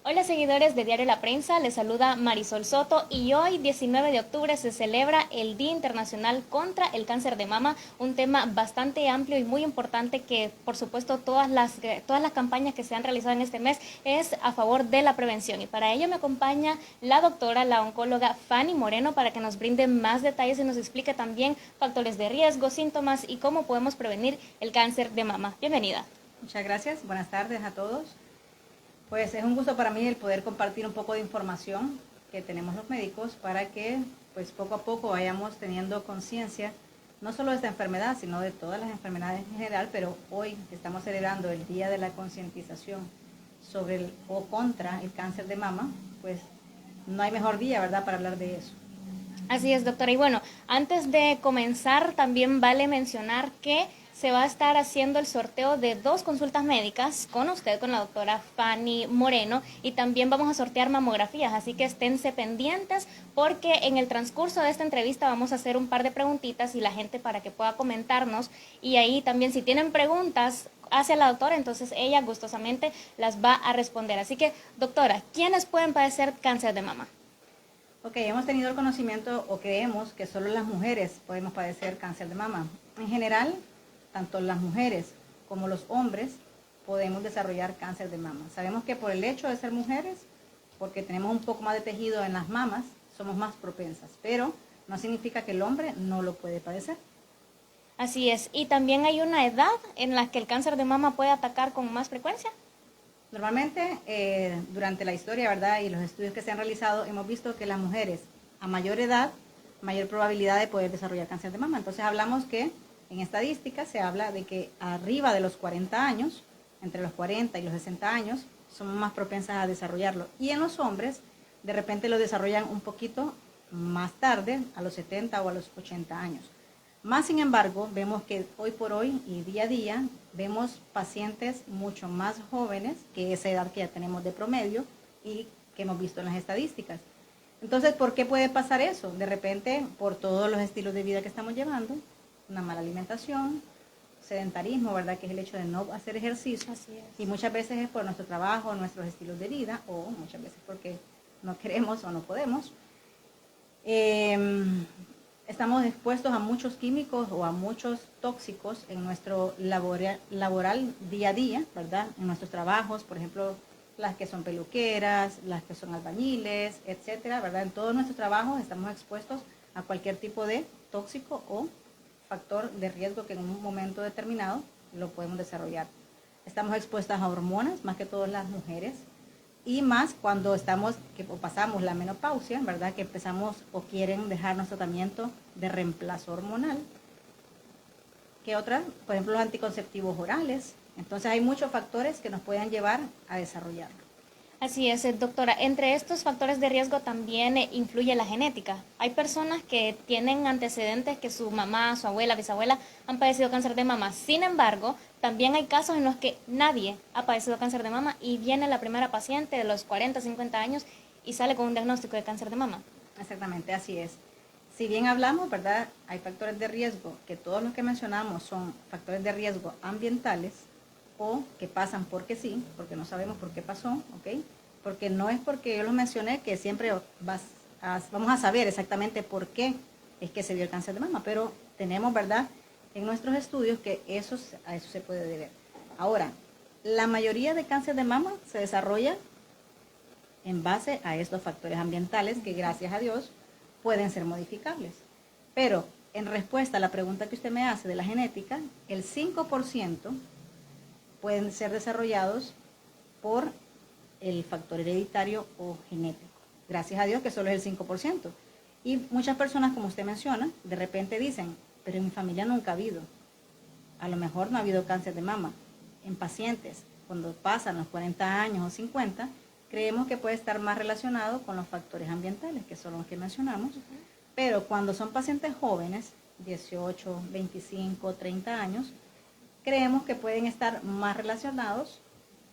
Hola seguidores de Diario La Prensa, les saluda Marisol Soto y hoy 19 de octubre se celebra el Día Internacional contra el Cáncer de Mama, un tema bastante amplio y muy importante que por supuesto todas las campañas que se han realizado en este mes es a favor de la prevención y para ello me acompaña la doctora, la oncóloga Fanny Moreno para que nos brinde más detalles y nos explique también factores de riesgo, síntomas y cómo podemos prevenir el cáncer de mama. Bienvenida. Muchas gracias, buenas tardes a todos. Pues es un gusto para mí el poder compartir un poco de información que tenemos los médicos para que pues poco a poco vayamos teniendo conciencia no solo de esta enfermedad, sino de todas las enfermedades en general, pero hoy que estamos celebrando el Día de la Concientización sobre o contra el cáncer de mama, pues no hay mejor día, ¿verdad?, para hablar de eso. Así es, doctora. Y bueno, antes de comenzar, también vale mencionar que se va a estar haciendo el sorteo de 2 consultas médicas con usted, con la doctora Fanny Moreno, y también vamos a sortear mamografías, así que esténse pendientes porque en el transcurso de esta entrevista vamos a hacer un par de preguntitas y la gente para que pueda comentarnos y ahí también si tienen preguntas hacia la doctora, entonces ella gustosamente las va a responder. Así que, doctora, ¿quiénes pueden padecer cáncer de mama? Ok, hemos tenido el conocimiento o creemos que solo las mujeres podemos padecer cáncer de mama. En general, tanto las mujeres como los hombres podemos desarrollar cáncer de mama. Sabemos que por el hecho de ser mujeres, porque tenemos un poco más de tejido en las mamas, somos más propensas, pero no significa que el hombre no lo puede padecer. Así es. Y también hay una edad en la que el cáncer de mama puede atacar con más frecuencia. Normalmente, durante la historia, ¿verdad? Y los estudios que se han realizado, hemos visto que las mujeres a mayor edad, mayor probabilidad de poder desarrollar cáncer de mama. Entonces hablamos que en estadística se habla de que arriba de los 40 años, entre los 40 y los 60 años, somos más propensas a desarrollarlo. Y en los hombres, de repente lo desarrollan un poquito más tarde, a los 70 o a los 80 años. Más sin embargo, vemos que hoy por hoy y día a día vemos pacientes mucho más jóvenes que esa edad que ya tenemos de promedio y que hemos visto en las estadísticas. Entonces, ¿por qué puede pasar eso? De repente, por todos los estilos de vida que estamos llevando, una mala alimentación, sedentarismo, ¿verdad? Que es el hecho de no hacer ejercicio. Así es. Y muchas veces es por nuestro trabajo, nuestros estilos de vida, o muchas veces porque no queremos o no podemos. Estamos expuestos a muchos químicos o a muchos tóxicos en nuestro laboral día a día, ¿verdad? En nuestros trabajos, por ejemplo, las que son peluqueras, las que son albañiles, etcétera, ¿verdad? En todos nuestros trabajos estamos expuestos a cualquier tipo de tóxico o factor de riesgo que en un momento determinado lo podemos desarrollar. Estamos expuestas a hormonas, más que todas las mujeres, y más cuando estamos, que pasamos la menopausia, ¿verdad? Que empezamos o quieren dejarnos tratamiento de reemplazo hormonal. ¿Qué otra? Por ejemplo, los anticonceptivos orales. Entonces hay muchos factores que nos pueden llevar a desarrollarlo. Así es, doctora. Entre estos factores de riesgo también influye la genética. Hay personas que tienen antecedentes que su mamá, su abuela, bisabuela han padecido cáncer de mama. Sin embargo, también hay casos en los que nadie ha padecido cáncer de mama y viene la primera paciente de los 40, 50 años y sale con un diagnóstico de cáncer de mama. Exactamente, así es. Si bien hablamos, ¿verdad? Hay factores de riesgo, que todos los que mencionamos son factores de riesgo ambientales o que pasan porque sí, porque no sabemos por qué pasó, ¿ok? Porque no es porque yo lo mencioné que siempre vamos a saber exactamente por qué es que se dio el cáncer de mama, pero tenemos, ¿verdad? En nuestros estudios que a eso se puede deber. Ahora, la mayoría de cáncer de mama se desarrolla en base a estos factores ambientales que gracias a Dios pueden ser modificables. Pero en respuesta a la pregunta que usted me hace de la genética, el 5% pueden ser desarrollados por el factor hereditario o genético. Gracias a Dios que solo es el 5%. Y muchas personas, como usted menciona, de repente dicen, pero en mi familia nunca ha habido. A lo mejor no ha habido cáncer de mama. En pacientes, cuando pasan los 40 años o 50, creemos que puede estar más relacionado con los factores ambientales, que son los que mencionamos. Pero cuando son pacientes jóvenes, 18, 25, 30 años, creemos que pueden estar más relacionados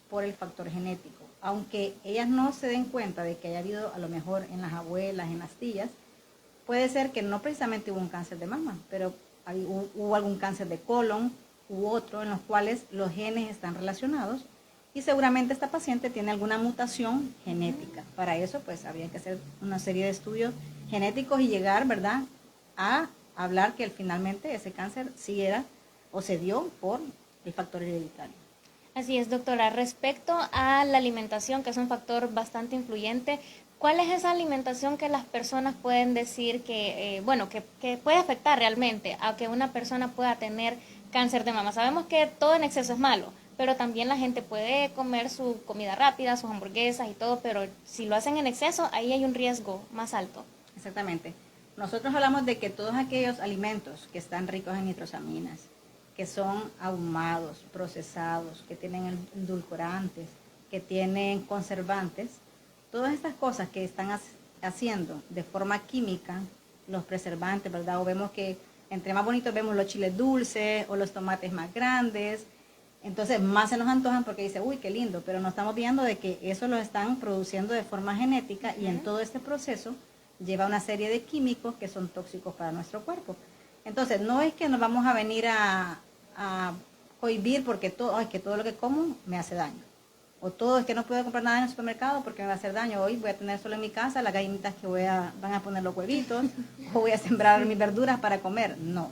por el factor genético. Aunque ellas no se den cuenta de que haya habido a lo mejor en las abuelas, en las tías, puede ser que no precisamente hubo un cáncer de mama, pero hubo algún cáncer de colon u otro en los cuales los genes están relacionados y seguramente esta paciente tiene alguna mutación genética. Para eso, pues, habría que hacer una serie de estudios genéticos y llegar, ¿verdad?, a hablar que finalmente ese cáncer sí era o se dio por el factor hereditario. Así es, doctora. Respecto a la alimentación, que es un factor bastante influyente, ¿cuál es esa alimentación que las personas pueden decir que, que puede afectar realmente a que una persona pueda tener cáncer de mama? Sabemos que todo en exceso es malo, pero también la gente puede comer su comida rápida, sus hamburguesas y todo, pero si lo hacen en exceso, ahí hay un riesgo más alto. Exactamente. Nosotros hablamos de que todos aquellos alimentos que están ricos en nitrosaminas, que son ahumados, procesados, que tienen endulcorantes, que tienen conservantes, todas estas cosas que están haciendo de forma química, los preservantes, ¿verdad? O vemos que entre más bonitos vemos los chiles dulces o los tomates más grandes, entonces más se nos antojan porque dice, uy, qué lindo, pero no estamos viendo de que eso lo están produciendo de forma genética y en todo este proceso lleva una serie de químicos que son tóxicos para nuestro cuerpo. Entonces, no es que nos vamos a venir a cohibir porque que todo lo que como me hace daño. O todo es que no puedo comprar nada en el supermercado porque me va a hacer daño. Hoy voy a tener solo en mi casa las gallinitas que van a poner los huevitos o voy a sembrar mis verduras para comer. No.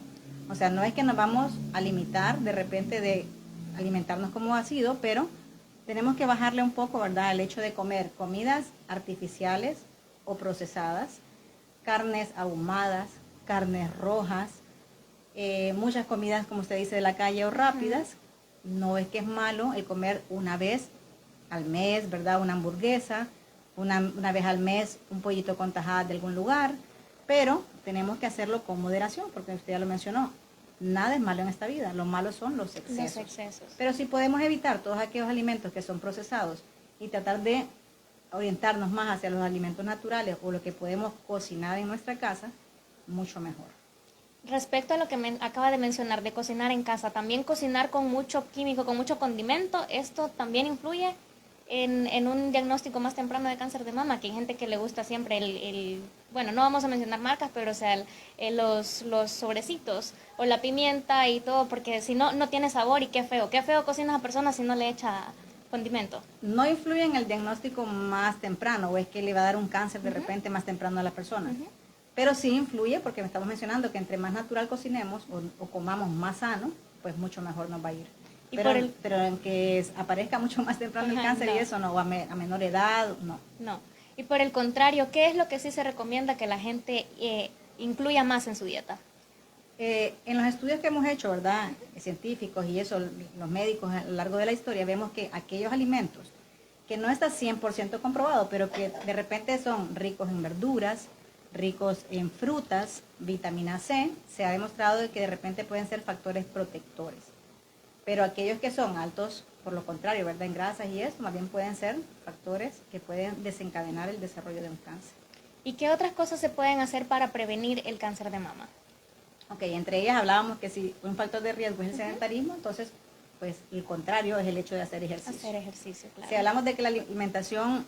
O sea, no es que nos vamos a limitar de repente de alimentarnos como ha sido, pero tenemos que bajarle un poco, ¿verdad?, el hecho de comer comidas artificiales o procesadas, carnes ahumadas, carnes rojas, muchas comidas, como usted dice, de la calle o rápidas. No es que es malo el comer una vez al mes, ¿verdad?, una hamburguesa, una vez al mes un pollito con tajadas de algún lugar, pero tenemos que hacerlo con moderación, porque usted ya lo mencionó, nada es malo en esta vida, lo malo son los excesos. Pero si podemos evitar todos aquellos alimentos que son procesados y tratar de orientarnos más hacia los alimentos naturales o lo que podemos cocinar en nuestra casa, mucho mejor. Respecto a lo que acaba de mencionar de cocinar en casa, también cocinar con mucho químico, con mucho condimento, ¿esto también influye en un diagnóstico más temprano de cáncer de mama? Que hay gente que le gusta siempre bueno, no vamos a mencionar marcas, pero o sea, los sobrecitos o la pimienta y todo, porque si no, no tiene sabor y qué feo cocina a persona si no le echa condimento. No influye en el diagnóstico más temprano, o es que le va a dar un cáncer de repente más temprano a la persona. Pero sí influye porque me estamos mencionando que entre más natural cocinemos o comamos más sano, pues mucho mejor nos va a ir. Pero en que aparezca mucho más temprano el cáncer, no. Y eso no, o a menor edad, no. No. Y por el contrario, ¿qué es lo que sí se recomienda que la gente incluya más en su dieta? En los estudios que hemos hecho, ¿verdad?, científicos y eso, los médicos a lo largo de la historia, vemos que aquellos alimentos que no está 100% comprobado, pero que de repente son ricos en verduras, ricos en frutas, vitamina C, se ha demostrado de que de repente pueden ser factores protectores. Pero aquellos que son altos, por lo contrario, ¿verdad?, en grasas y eso, más bien pueden ser factores que pueden desencadenar el desarrollo de un cáncer. ¿Y qué otras cosas se pueden hacer para prevenir el cáncer de mama? Ok, entre ellas hablábamos que si un factor de riesgo es el sedentarismo, entonces, pues, el contrario es el hecho de hacer ejercicio. Hacer ejercicio, claro. Si hablamos de que la alimentación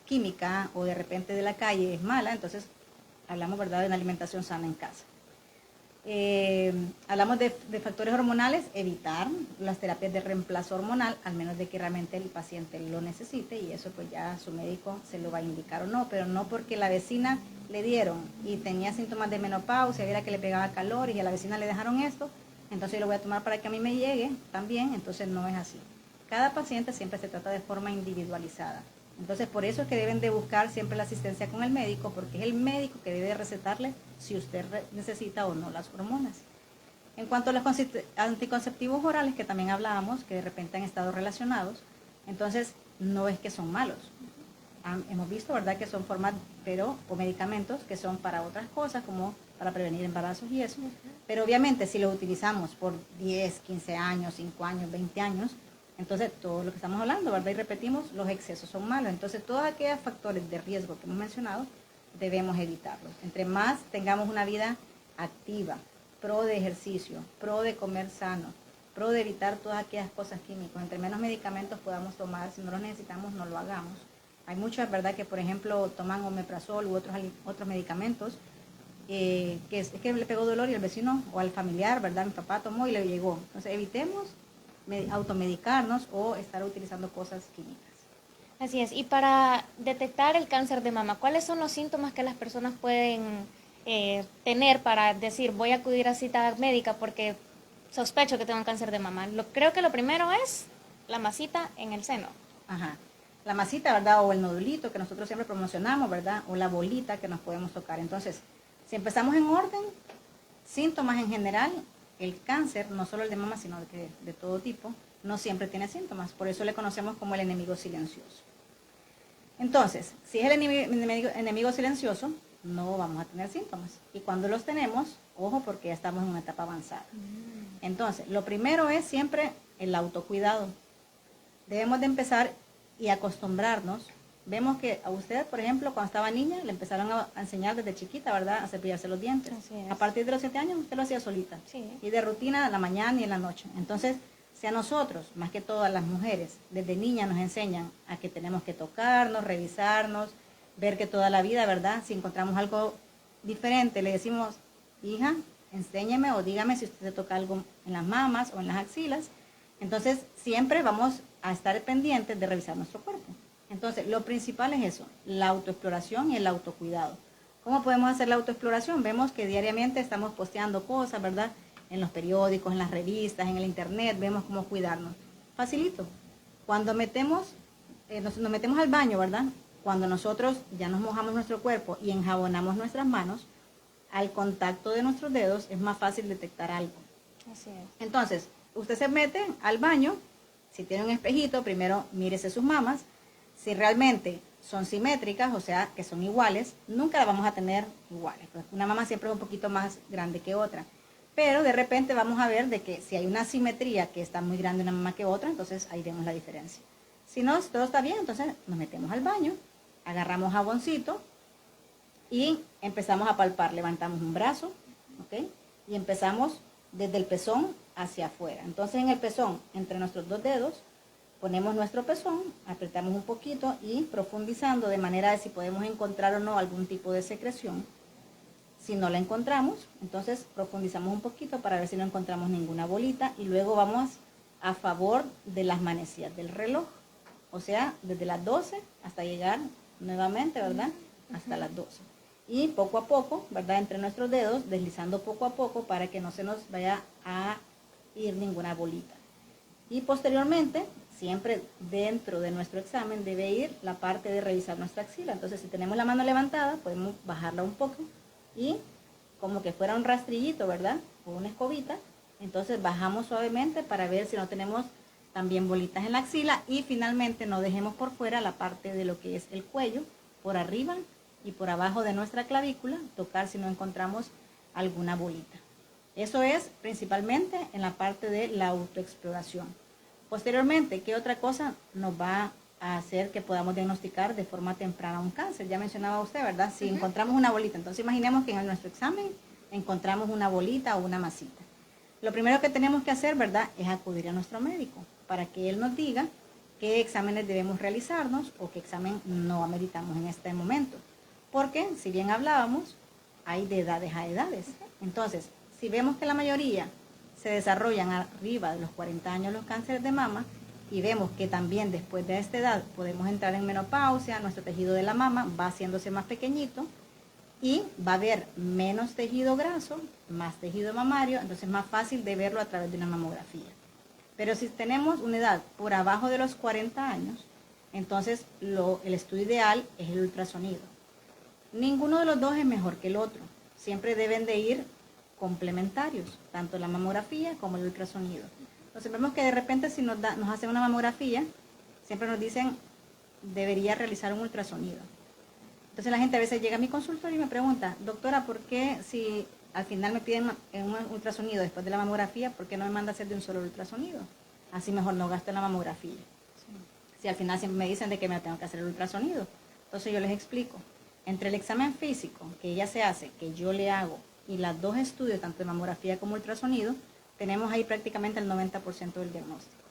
química o de repente de la calle es mala, entonces hablamos, ¿verdad?, de una alimentación sana en casa. Hablamos de factores hormonales, evitar las terapias de reemplazo hormonal, al menos de que realmente el paciente lo necesite, y eso pues ya su médico se lo va a indicar o no, pero no porque la vecina le dieron y tenía síntomas de menopausia, viera que le pegaba calor y a la vecina le dejaron esto, entonces yo lo voy a tomar para que a mí me llegue también, entonces no es así. Cada paciente siempre se trata de forma individualizada. Entonces, por eso es que deben de buscar siempre la asistencia con el médico, porque es el médico que debe recetarle si usted necesita o no las hormonas. En cuanto a los anticonceptivos orales, que también hablábamos, que de repente han estado relacionados, entonces no es que son malos. Hemos visto, ¿verdad?, que son formas, o medicamentos que son para otras cosas, como para prevenir embarazos y eso. Pero obviamente si los utilizamos por 10, 15 años, 5 años, 20 años, entonces todo lo que estamos hablando, ¿verdad?, y repetimos, los excesos son malos. Entonces todos aquellos factores de riesgo que hemos mencionado, debemos evitarlos. Entre más tengamos una vida activa, pro de ejercicio, pro de comer sano, pro de evitar todas aquellas cosas químicas, entre menos medicamentos podamos tomar, si no los necesitamos no lo hagamos. Hay muchos, ¿verdad?, que por ejemplo toman omeprazol u otros medicamentos, que es que le pegó dolor y el vecino o al familiar, ¿verdad?, mi papá tomó y le llegó. Entonces evitemos automedicarnos o estar utilizando cosas químicas. Así es. Y para detectar el cáncer de mama, ¿cuáles son los síntomas que las personas pueden tener para decir voy a acudir a cita médica porque sospecho que tengo un cáncer de mama? Creo que lo primero es la masita en el seno. Ajá. La masita, ¿verdad? O el nodulito que nosotros siempre promocionamos, ¿verdad? O la bolita que nos podemos tocar. Entonces, si empezamos en orden, síntomas en general, el cáncer, no solo el de mama, sino de todo tipo, no siempre tiene síntomas. Por eso le conocemos como el enemigo silencioso. Entonces, si es el enemigo silencioso, no vamos a tener síntomas. Y cuando los tenemos, ojo, porque ya estamos en una etapa avanzada. Entonces, lo primero es siempre el autocuidado. Debemos de empezar y acostumbrarnos. Vemos que a usted, por ejemplo, cuando estaba niña, le empezaron a enseñar desde chiquita, ¿verdad?, a cepillarse los dientes. A partir de los 7 años, usted lo hacía solita. Sí. Y de rutina, en la mañana y en la noche. Entonces, si a nosotros, más que todas las mujeres, desde niñas nos enseñan a que tenemos que tocarnos, revisarnos, ver que toda la vida, ¿verdad?, si encontramos algo diferente, le decimos, hija, enséñeme o dígame si usted se toca algo en las mamas o en las axilas. Entonces, siempre vamos a estar pendientes de revisar nuestro cuerpo. Entonces, lo principal es eso, la autoexploración y el autocuidado. ¿Cómo podemos hacer la autoexploración? Vemos que diariamente estamos posteando cosas, ¿verdad?, en los periódicos, en las revistas, en el internet, vemos cómo cuidarnos. Facilito. Cuando nos metemos al baño, ¿verdad?, cuando nosotros ya nos mojamos nuestro cuerpo y enjabonamos nuestras manos, al contacto de nuestros dedos es más fácil detectar algo. Así es. Entonces, usted se mete al baño, si tiene un espejito, primero mírese sus mamas. Si realmente son simétricas, o sea, que son iguales, nunca las vamos a tener iguales. Una mama siempre es un poquito más grande que otra. Pero de repente vamos a ver de que si hay una simetría que está muy grande una mama que otra, entonces ahí vemos la diferencia. Si no, todo está bien, entonces nos metemos al baño, agarramos jaboncito y empezamos a palpar. Levantamos un brazo, ¿ok? Y empezamos desde el pezón hacia afuera. Entonces en el pezón, entre nuestros dos dedos, ponemos nuestro pezón, apretamos un poquito y profundizando de manera de si podemos encontrar o no algún tipo de secreción. Si no la encontramos, entonces profundizamos un poquito para ver si no encontramos ninguna bolita y luego vamos a favor de las manecillas del reloj. O sea, desde las 12 hasta llegar nuevamente, ¿verdad?, hasta las 12. Y poco a poco, ¿verdad?, entre nuestros dedos, deslizando poco a poco para que no se nos vaya a ir ninguna bolita. Y posteriormente, siempre dentro de nuestro examen debe ir la parte de revisar nuestra axila. Entonces, si tenemos la mano levantada, podemos bajarla un poco y como que fuera un rastrillito, ¿verdad?, o una escobita. Entonces bajamos suavemente para ver si no tenemos también bolitas en la axila y finalmente no dejemos por fuera la parte de lo que es el cuello, por arriba y por abajo de nuestra clavícula, tocar si no encontramos alguna bolita. Eso es principalmente en la parte de la autoexploración. Posteriormente, ¿qué otra cosa nos va a hacer que podamos diagnosticar de forma temprana un cáncer? Ya mencionaba usted, ¿verdad? Si encontramos una bolita, entonces imaginemos que en nuestro examen encontramos una bolita o una masita. Lo primero que tenemos que hacer, ¿verdad?, es acudir a nuestro médico para que él nos diga qué exámenes debemos realizarnos o qué examen no ameritamos en este momento. Porque, si bien hablábamos, hay de edades a edades. Entonces, si vemos que la mayoría se desarrollan arriba de los 40 años los cánceres de mama y vemos que también después de esta edad podemos entrar en menopausia, nuestro tejido de la mama va haciéndose más pequeñito y va a haber menos tejido graso, más tejido mamario, entonces es más fácil de verlo a través de una mamografía. Pero si tenemos una edad por abajo de los 40 años, entonces el estudio ideal es el ultrasonido. Ninguno de los dos es mejor que el otro. Siempre deben de ir complementarios, tanto la mamografía como el ultrasonido. Entonces vemos que de repente si nos hacen una mamografía, siempre nos dicen, debería realizar un ultrasonido. Entonces la gente a veces llega a mi consultorio y me pregunta, doctora, ¿por qué si al final me piden un ultrasonido después de la mamografía, por qué no me manda a hacer de un solo ultrasonido? Así mejor no gasto en la mamografía. Sí. Si al final siempre me dicen de que me tengo que hacer el ultrasonido. Entonces yo les explico. Entre el examen físico que ella se hace, que yo le hago, y las dos estudios, tanto de mamografía como ultrasonido, tenemos ahí prácticamente el 90% del diagnóstico.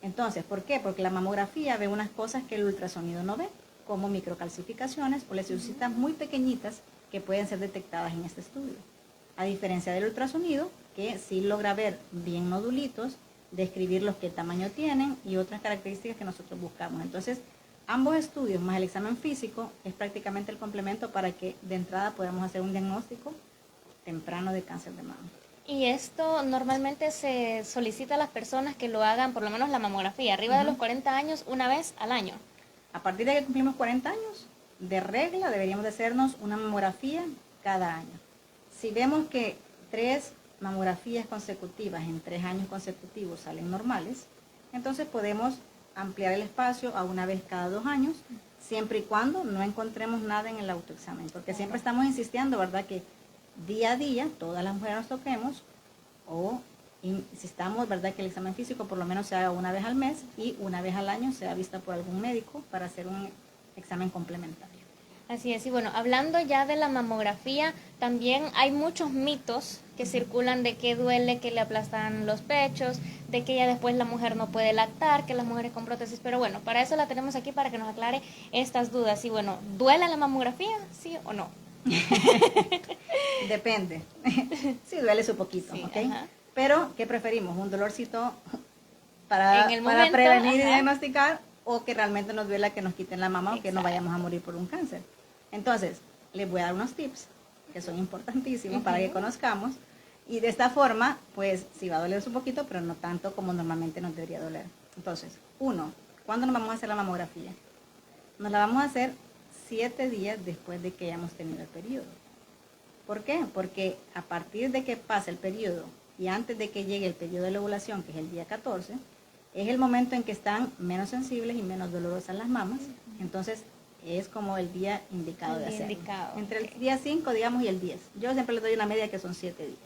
Entonces, ¿por qué? Porque la mamografía ve unas cosas que el ultrasonido no ve, como microcalcificaciones o lesióncitas muy pequeñitas que pueden ser detectadas en este estudio. A diferencia del ultrasonido, que sí logra ver bien nodulitos describirlos qué tamaño tienen y otras características que nosotros buscamos. Entonces, ambos estudios más el examen físico es prácticamente el complemento para que de entrada podamos hacer un diagnóstico temprano de cáncer de mama. Y esto normalmente se solicita a las personas que lo hagan, por lo menos la mamografía, arriba de los 40 años, una vez al año. A partir de que cumplimos 40 años, de regla deberíamos de hacernos una mamografía cada año. Si vemos que 3 mamografías consecutivas en 3 años consecutivos salen normales, entonces podemos ampliar el espacio a una vez cada 2 años, siempre y cuando no encontremos nada en el autoexamen, porque siempre estamos insistiendo, ¿verdad?, que día a día todas las mujeres nos toquemos, o insistamos, ¿verdad?, que el examen físico por lo menos se haga una vez al mes y una vez al año sea vista por algún médico para hacer un examen complementario. Así es, y bueno, hablando ya de la mamografía, también hay muchos mitos que circulan de que duele, que le aplastan los pechos, de que ya después la mujer no puede lactar, que las mujeres con prótesis, pero bueno, para eso la tenemos aquí para que nos aclare estas dudas. Y bueno, ¿duele la mamografía, sí o no? Depende, sí duele su poquito, sí, ¿ok? Ajá. Pero, ¿qué preferimos? ¿Un dolorcito para prevenir y diagnosticar, o que realmente nos duela que nos quiten la mama o que no vayamos a morir por un cáncer? Entonces, les voy a dar unos tips que son importantísimos para que conozcamos, y de esta forma, pues sí va a doler un poquito, pero no tanto como normalmente nos debería doler. Entonces, 1, ¿cuándo nos vamos a hacer la mamografía? Nos la vamos a hacer 7 días después de que hayamos tenido el periodo. ¿Por qué? Porque a partir de que pase el periodo y antes de que llegue el periodo de la ovulación, que es el día 14, es el momento en que están menos sensibles y menos dolorosas las mamas. Entonces, es como el día indicado de hacerlo. Entre el día 5, digamos, y el 10. Yo siempre les doy una media que son 7 días.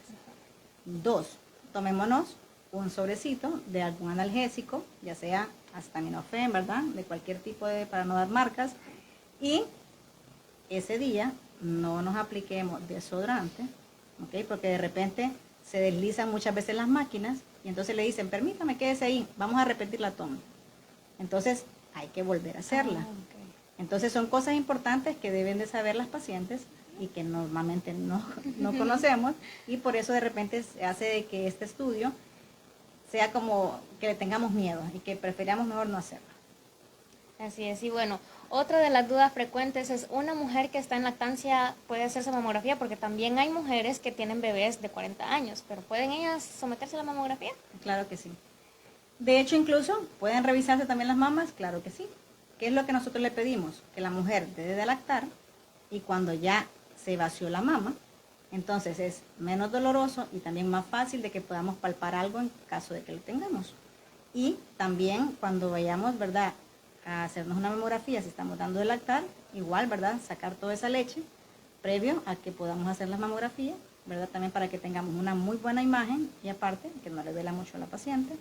2, tomémonos un sobrecito de algún analgésico, ya sea acetaminofén, ¿verdad?, de cualquier tipo para no dar marcas. Y ese día no nos apliquemos desodorante, ¿ok?, porque de repente se deslizan muchas veces las máquinas y entonces le dicen, permítame, quédese ahí, vamos a repetir la toma. Entonces hay que volver a hacerla. Entonces son cosas importantes que deben de saber las pacientes y que normalmente no conocemos, y por eso de repente se hace de que este estudio sea como que le tengamos miedo y que prefiramos mejor no hacerlo. Así es, y bueno, otra de las dudas frecuentes es, ¿una mujer que está en lactancia puede hacerse mamografía? Porque también hay mujeres que tienen bebés de 40 años, pero ¿pueden ellas someterse a la mamografía? Claro que sí. De hecho, incluso, ¿pueden revisarse también las mamas? Claro que sí. ¿Qué es lo que nosotros le pedimos? Que la mujer debe de lactar, y cuando ya se vació la mama, entonces es menos doloroso y también más fácil de que podamos palpar algo en caso de que lo tengamos. Y también cuando vayamos, ¿verdad?, a hacernos una mamografía, si estamos dando de lactar, igual, ¿verdad?, sacar toda esa leche previo a que podamos hacer la mamografía, ¿verdad?, también para que tengamos una muy buena imagen, y aparte, que no le duela mucho a la paciente,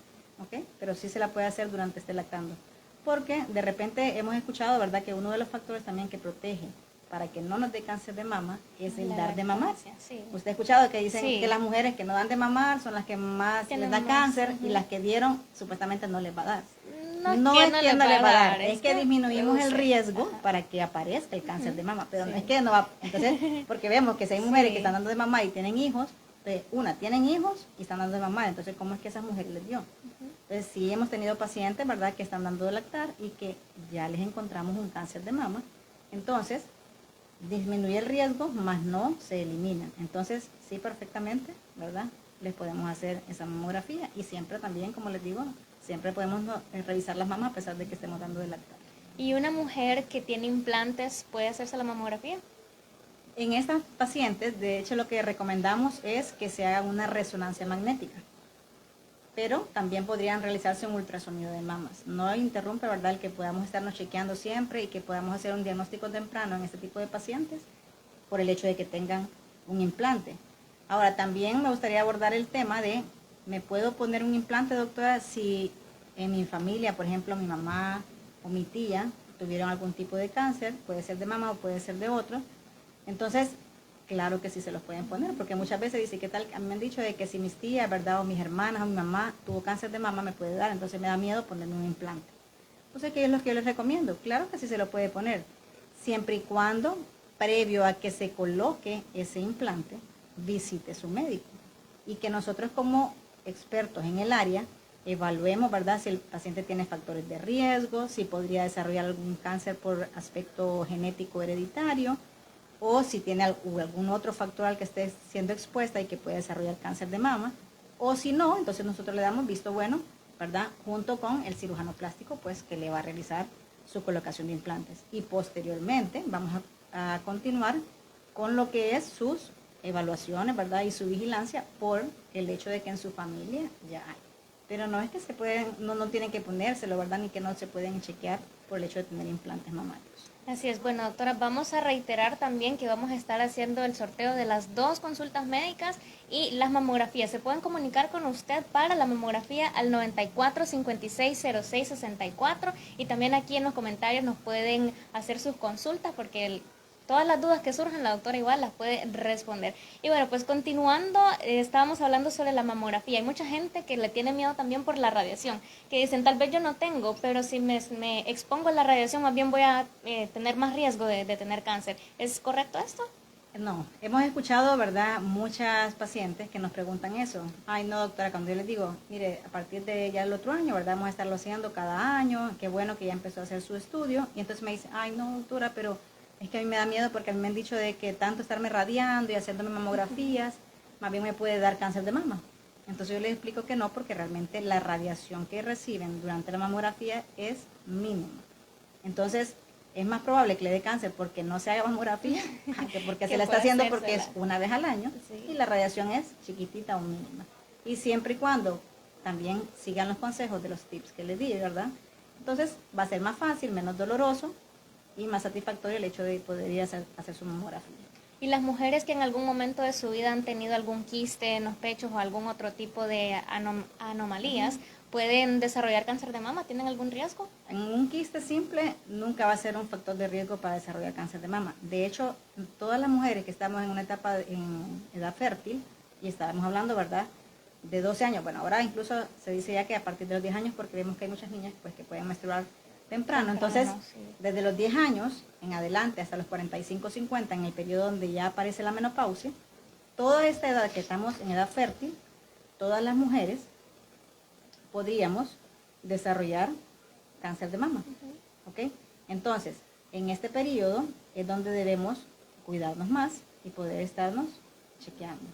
¿ok?, pero sí se la puede hacer durante esté lactando. Porque de repente hemos escuchado, ¿verdad?, que uno de los factores también que protege para que no nos dé cáncer de mama es el dar de mamar. Sí. Usted ha escuchado que dicen que las mujeres que no dan de mamar son las que más les da cáncer, y las que dieron supuestamente no les va a dar. No es que no les va a dar, es que disminuimos el riesgo para que aparezca el cáncer de mama, pero no es que no va. Entonces, porque vemos que si hay mujeres que están dando de mamar y tienen hijos, tienen hijos y están dando de mamar, entonces ¿cómo es que esas mujeres les dio? Entonces sí hemos tenido pacientes, ¿verdad?, que están dando de lactar y que ya les encontramos un cáncer de mama. Entonces, disminuye el riesgo, más no se elimina. Entonces, sí, perfectamente, ¿verdad?, les podemos hacer esa mamografía, y siempre también, como les digo, siempre podemos revisar las mamas a pesar de que estemos dando de lactar. ¿Y una mujer que tiene implantes puede hacerse la mamografía? En estas pacientes, de hecho, lo que recomendamos es que se haga una resonancia magnética, pero también podrían realizarse un ultrasonido de mamas. No interrumpe, ¿verdad?, el que podamos estarnos chequeando siempre y que podamos hacer un diagnóstico temprano en este tipo de pacientes por el hecho de que tengan un implante. Ahora, también me gustaría abordar el tema de, ¿me puedo poner un implante, doctora, si en mi familia, por ejemplo, mi mamá o mi tía tuvieron algún tipo de cáncer? Puede ser de mama o puede ser de otro. Entonces, claro que sí se los pueden poner, porque muchas veces dice, ¿qué tal? A mí me han dicho de que si mis tías, ¿verdad?, o mis hermanas o mi mamá tuvo cáncer de mama, me puede dar, entonces me da miedo ponerme un implante. Entonces, ¿qué es lo que yo les recomiendo? Claro que sí se lo puede poner, siempre y cuando, previo a que se coloque ese implante, visite su médico, y que nosotros como expertos en el área evaluemos, ¿verdad?, si el paciente tiene factores de riesgo, si podría desarrollar algún cáncer por aspecto genético hereditario, o si tiene algún otro factor al que esté siendo expuesta y que puede desarrollar cáncer de mama, o si no, entonces nosotros le damos visto bueno, ¿verdad?, junto con el cirujano plástico, pues que le va a realizar su colocación de implantes. Y posteriormente vamos a continuar con lo que es sus evaluaciones, ¿verdad?, y su vigilancia por el hecho de que en su familia ya hay. Pero no es que se pueden, no tienen que ponérselo, ¿verdad?, ni que no se pueden chequear por el hecho de tener implantes mamarios. Así es, bueno doctora, vamos a reiterar también que vamos a estar haciendo el sorteo de las 2 consultas médicas y las mamografías. Se pueden comunicar con usted para la mamografía al 94 56 06 64 y también aquí en los comentarios nos pueden hacer sus consultas porque todas las dudas que surjan la doctora igual las puede responder. Y bueno, pues continuando, estábamos hablando sobre la mamografía. Hay mucha gente que le tiene miedo también por la radiación, que dicen tal vez yo no tengo, pero si me expongo a la radiación más bien voy a tener más riesgo de tener cáncer. ¿Es correcto esto? No, hemos escuchado, ¿verdad?, muchas pacientes que nos preguntan eso. Ay, no, doctora, cuando yo les digo, mire, a partir de ya el otro año, ¿verdad?, vamos a estarlo haciendo cada año, qué bueno que ya empezó a hacer su estudio. Y entonces me dice, ay, no, doctora, pero es que a mí me da miedo porque a mí me han dicho de que tanto estarme radiando y haciéndome mamografías, más bien me puede dar cáncer de mama. Entonces yo les explico que no, porque realmente la radiación que reciben durante la mamografía es mínima. Entonces, es más probable que le dé cáncer porque no se haga mamografía que porque se la está haciendo porque es una vez al año, sí, y la radiación es chiquitita o mínima. Y siempre y cuando también sigan los consejos de los tips que les di, ¿verdad? Entonces va a ser más fácil, menos doloroso y más satisfactorio el hecho de poder ir a hacer su mamografía. ¿Y las mujeres que en algún momento de su vida han tenido algún quiste en los pechos o algún otro tipo de anomalías, pueden desarrollar cáncer de mama? ¿Tienen algún riesgo? Un quiste simple nunca va a ser un factor de riesgo para desarrollar cáncer de mama. De hecho, todas las mujeres que estamos en una etapa en edad fértil, y estábamos hablando, ¿verdad?, de 12 años, bueno, ahora incluso se dice ya que a partir de los 10 años, porque vemos que hay muchas niñas pues que pueden menstruar temprano, entonces sí, desde los 10 años en adelante hasta los 45, 50, en el periodo donde ya aparece la menopausia, toda esta edad que estamos en edad fértil, todas las mujeres podríamos desarrollar cáncer de mama, ¿ok? Entonces, en este periodo es donde debemos cuidarnos más y poder estarnos chequeando.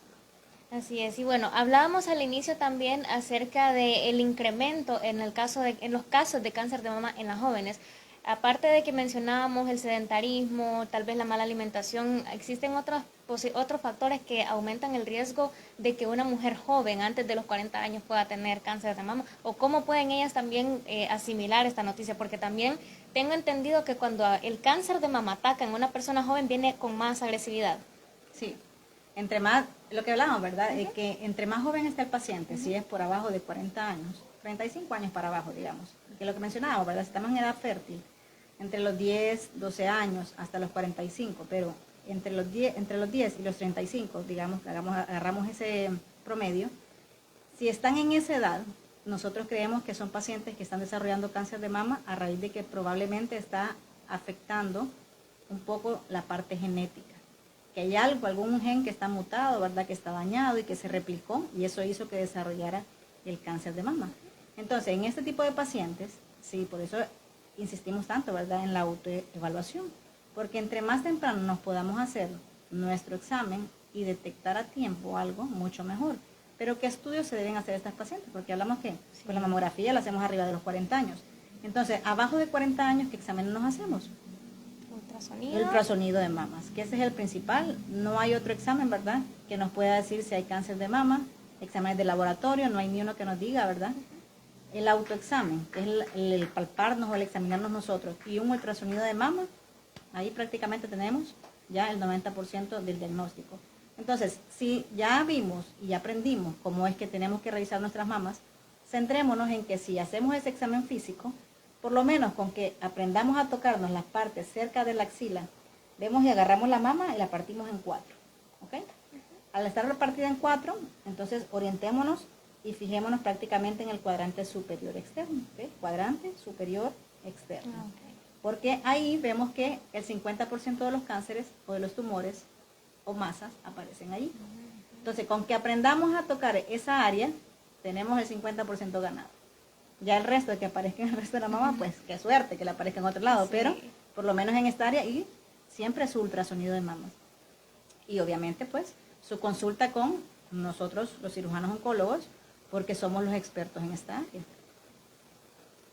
Así es, y bueno, hablábamos al inicio también acerca del incremento en los casos de cáncer de mama en las jóvenes. Aparte de que mencionábamos el sedentarismo, tal vez la mala alimentación, existen otros factores que aumentan el riesgo de que una mujer joven antes de los 40 años pueda tener cáncer de mama, o cómo pueden ellas también asimilar esta noticia, porque también tengo entendido que cuando el cáncer de mama ataca en una persona joven viene con más agresividad. Sí. Entre más, lo que hablamos, ¿verdad? Es que entre más joven está el paciente, si es por abajo de 40 años, 35 años para abajo, digamos, que lo que mencionábamos, ¿verdad? Si estamos en edad fértil, entre los 10, 12 años hasta los 45, pero entre los 10 y los 35, digamos, agarramos ese promedio, si están en esa edad, nosotros creemos que son pacientes que están desarrollando cáncer de mama a raíz de que probablemente está afectando un poco la parte genética, que hay algún gen que está mutado, ¿verdad?, que está dañado y que se replicó y eso hizo que desarrollara el cáncer de mama. Entonces, en este tipo de pacientes, sí, por eso insistimos tanto, ¿verdad?, en la autoevaluación, porque entre más temprano nos podamos hacer nuestro examen y detectar a tiempo algo, mucho mejor. Pero ¿qué estudios se deben hacer estas pacientes? Porque hablamos que con la mamografía la hacemos arriba de los 40 años. Entonces, abajo de 40 años, ¿qué examen nos hacemos? Ultrasonido. El ultrasonido de mamas, que ese es el principal. No hay otro examen, ¿verdad?, que nos pueda decir si hay cáncer de mama. Exámenes de laboratorio, no hay ni uno que nos diga, ¿verdad? El autoexamen, que es el palparnos o el examinarnos nosotros, y un ultrasonido de mama, ahí prácticamente tenemos ya el 90% del diagnóstico. Entonces, si ya vimos y aprendimos cómo es que tenemos que revisar nuestras mamas, centrémonos en que si hacemos ese examen físico, por lo menos con que aprendamos a tocarnos las partes cerca de la axila, vemos y agarramos la mama y la partimos en 4, ¿ok? Al estar repartida en 4, entonces orientémonos y fijémonos prácticamente en el cuadrante superior externo, ¿ok? Cuadrante superior externo. Okay. Porque ahí vemos que el 50% de los cánceres o de los tumores o masas aparecen ahí. Entonces, con que aprendamos a tocar esa área, tenemos el 50% ganado. Ya el resto, que aparezca en el resto de la mama, pues qué suerte que le aparezca en otro lado, Sí. pero por lo menos en esta área y siempre su ultrasonido de mamas. Y obviamente pues su consulta con nosotros los cirujanos oncólogos, porque somos los expertos en esta área.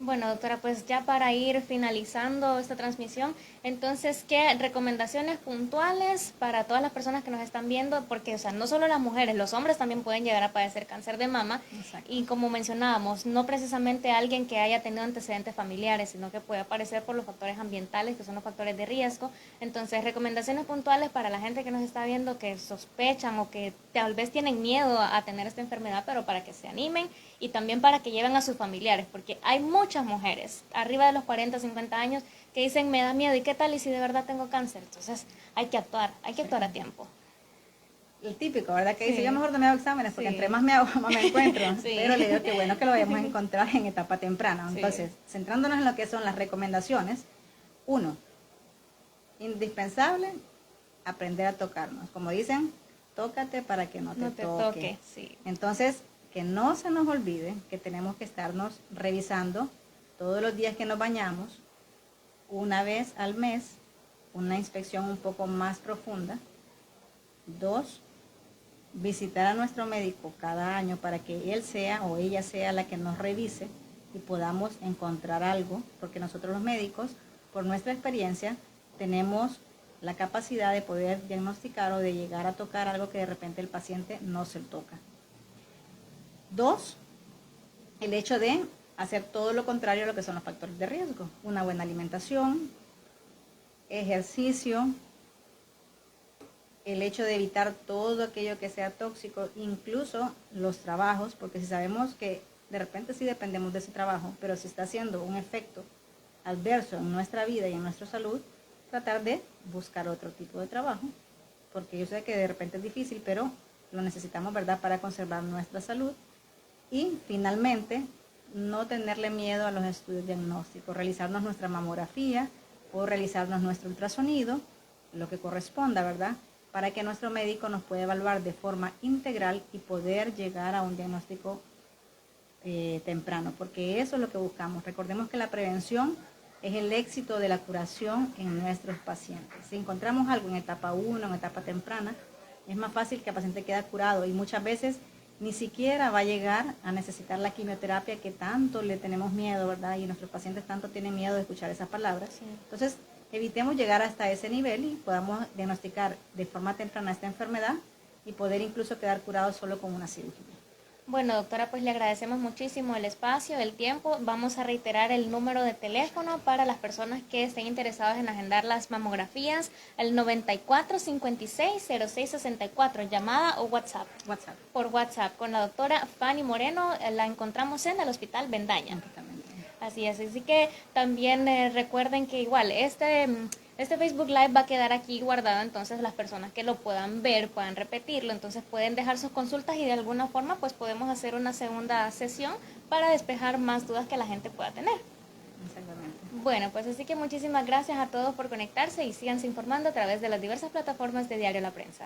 Bueno, doctora, pues ya para ir finalizando esta transmisión, entonces, ¿qué recomendaciones puntuales para todas las personas que nos están viendo? Porque, o sea, no solo las mujeres, los hombres también pueden llegar a padecer cáncer de mama. Exacto. Y como mencionábamos, no precisamente alguien que haya tenido antecedentes familiares, sino que puede aparecer por los factores ambientales, que son los factores de riesgo. Entonces, recomendaciones puntuales para la gente que nos está viendo, que sospechan o que tal vez tienen miedo a tener esta enfermedad, pero para que se animen y también para que lleven a sus familiares, porque hay muchas mujeres arriba de los 40, 50 años que dicen, me da miedo, ¿y qué tal y si de verdad tengo cáncer? Entonces hay que actuar a tiempo. El típico, ¿verdad? Que dice, Sí. yo mejor no me hago exámenes porque Sí. entre más me hago, más me encuentro. Sí. Pero le digo que bueno que lo vayamos a encontrar en etapa temprana. Sí. Entonces, centrándonos en lo que son las recomendaciones, uno, indispensable, aprender a tocarnos. Como dicen, tócate para que no te toque. Sí. Entonces, que no se nos olvide que tenemos que estarnos revisando todos los días que nos bañamos, una vez al mes, una inspección un poco más profunda. Dos, visitar a nuestro médico cada año para que él sea o ella sea la que nos revise y podamos encontrar algo, porque nosotros los médicos, por nuestra experiencia, tenemos la capacidad de poder diagnosticar o de llegar a tocar algo que de repente el paciente no se toca. Dos, el hecho de hacer todo lo contrario a lo que son los factores de riesgo. Una buena alimentación, ejercicio, el hecho de evitar todo aquello que sea tóxico, incluso los trabajos, porque si sabemos que de repente sí dependemos de ese trabajo, pero si está haciendo un efecto adverso en nuestra vida y en nuestra salud, tratar de buscar otro tipo de trabajo, porque yo sé que de repente es difícil, pero lo necesitamos, ¿verdad?, para conservar nuestra salud. Y finalmente, no tenerle miedo a los estudios diagnósticos, realizarnos nuestra mamografía o realizarnos nuestro ultrasonido, lo que corresponda, ¿verdad?, para que nuestro médico nos pueda evaluar de forma integral y poder llegar a un diagnóstico temprano, porque eso es lo que buscamos. Recordemos que la prevención es el éxito de la curación en nuestros pacientes. Si encontramos algo en etapa 1, en etapa temprana, es más fácil que el paciente quede curado y muchas veces ni siquiera va a llegar a necesitar la quimioterapia que tanto le tenemos miedo, ¿verdad? Y nuestros pacientes tanto tienen miedo de escuchar esas palabras. Sí. Entonces, evitemos llegar hasta ese nivel y podamos diagnosticar de forma temprana esta enfermedad y poder incluso quedar curados solo con una cirugía. Bueno, doctora, pues le agradecemos muchísimo el espacio, el tiempo. Vamos a reiterar el número de teléfono para las personas que estén interesadas en agendar las mamografías, el 9456-0664, llamada o WhatsApp. WhatsApp. Por WhatsApp, con la doctora Fanny Moreno, la encontramos en el Hospital Bendaña. Así es, así que también recuerden que igual este Facebook Live va a quedar aquí guardado, entonces las personas que lo puedan ver, puedan repetirlo, entonces pueden dejar sus consultas y de alguna forma pues podemos hacer una segunda sesión para despejar más dudas que la gente pueda tener. Exactamente. Bueno, pues así que muchísimas gracias a todos por conectarse y síganse informando a través de las diversas plataformas de Diario La Prensa.